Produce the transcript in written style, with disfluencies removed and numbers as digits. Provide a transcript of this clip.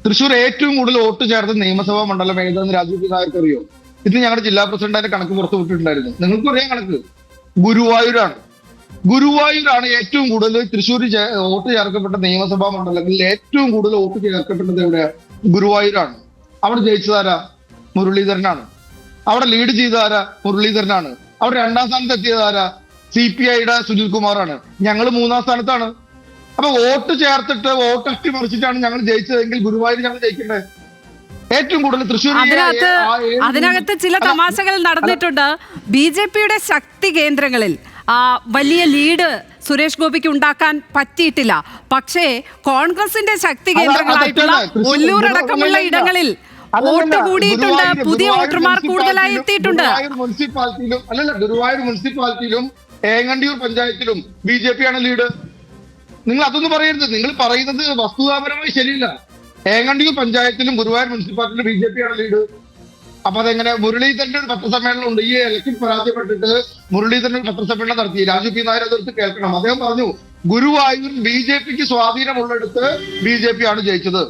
തൃശ്ശൂർ ഏറ്റവും കൂടുതൽ വോട്ട് ചേർത്ത നിയമസഭാ മണ്ഡലം ഏതാന്ന് രാജു പി നായർക്ക് അറിയോ? ഇന്ന് ഞങ്ങളുടെ ജില്ലാ പ്രസിഡന്റ് അതിന്റെ കണക്ക് പുറത്തു വിട്ടിട്ടുണ്ടായിരുന്നു. നിങ്ങൾക്കും അറിയാം കണക്ക്. ഗുരുവായൂരാണ്. ഗുരുവായൂരാണ് ഏറ്റവും കൂടുതൽ തൃശ്ശൂർ വോട്ട് ചേർക്കപ്പെട്ട നിയമസഭാ മണ്ഡലങ്ങളിൽ ഏറ്റവും കൂടുതൽ വോട്ട് ചേർക്കപ്പെട്ടത് എവിടെയാ? ഗുരുവായൂരാണ്. അവിടെ ജയിച്ചതാരാ? മുരളീധരനാണ്. അവിടെ ലീഡ് ചെയ്തതാരാ? മുരളീധരനാണ്. അവിടെ രണ്ടാം സ്ഥാനത്ത് എത്തിയതാരാ? CPIയുടെ സുനിൽ കുമാറാണ്. ഞങ്ങൾ 3-ാം സ്ഥാനത്താണ്. അപ്പൊ വോട്ട് ചേർത്തിട്ട് വോട്ട് അട്ടിമറിച്ചിട്ടാണ് ഞങ്ങൾ ജയിച്ചതെങ്കിൽ ഗുരുവായൂർ ഞങ്ങൾ ജയിക്കണ്ടേ? ഏറ്റവും കൂടുതൽ തൃശ്ശൂർ. അതിനകത്ത് ചില തമാശകൾ നടന്നിട്ടുണ്ട്. BJPയുടെ ശക്തി കേന്ദ്രങ്ങളിൽ വലിയ ലീഡ് സുരേഷ് ഗോപിക്ക് ഉണ്ടാക്കാൻ പറ്റിയിട്ടില്ല. പക്ഷേ കോൺഗ്രസിന്റെ ശക്തി കേന്ദ്രങ്ങളായിട്ടുള്ള ഒല്ലൂർ അടക്കമുള്ള ഇടങ്ങളിൽ വോട്ട് കൂടിയിട്ടുണ്ട്. പുതിയ വോട്ടർമാർ കൂടുതലായി എത്തിയിട്ടുണ്ട്. ഗുരുവായൂർ മുനിസിപ്പാലിറ്റിയിലും ഏങ്ങണ്ടിയൂർ പഞ്ചായത്തിലും BJP ആണ് ലീഡ്. നിങ്ങൾ അതൊന്നും പറയരുത്. നിങ്ങൾ പറയുന്നത് വസ്തുതാപരമായി ശരിയില്ല. ഏങ്ങണ്ടിയൂർ പഞ്ചായത്തിലും ഗുരുവായൂർ മുനിസിപ്പാലിറ്റിയിലും BJP ആണ് ലീഡ്. അപ്പൊ അതെങ്ങനെ? മുരളീധരന്റെ ഒരു പത്രസമ്മേളനം ഉണ്ട്. ഈ ഇലക്ഷൻ പരാജയപ്പെട്ടിട്ട് മുരളീധരൻ ഒരു പത്രസമ്മേളനം നടത്തി. രാജു പി നായർ അതെടുത്ത് കേൾക്കണം. അദ്ദേഹം പറഞ്ഞു ഗുരുവായൂർ BJPക്ക് സ്വാധീനമുള്ളിടത്ത് BJP ആണ് ജയിച്ചത്.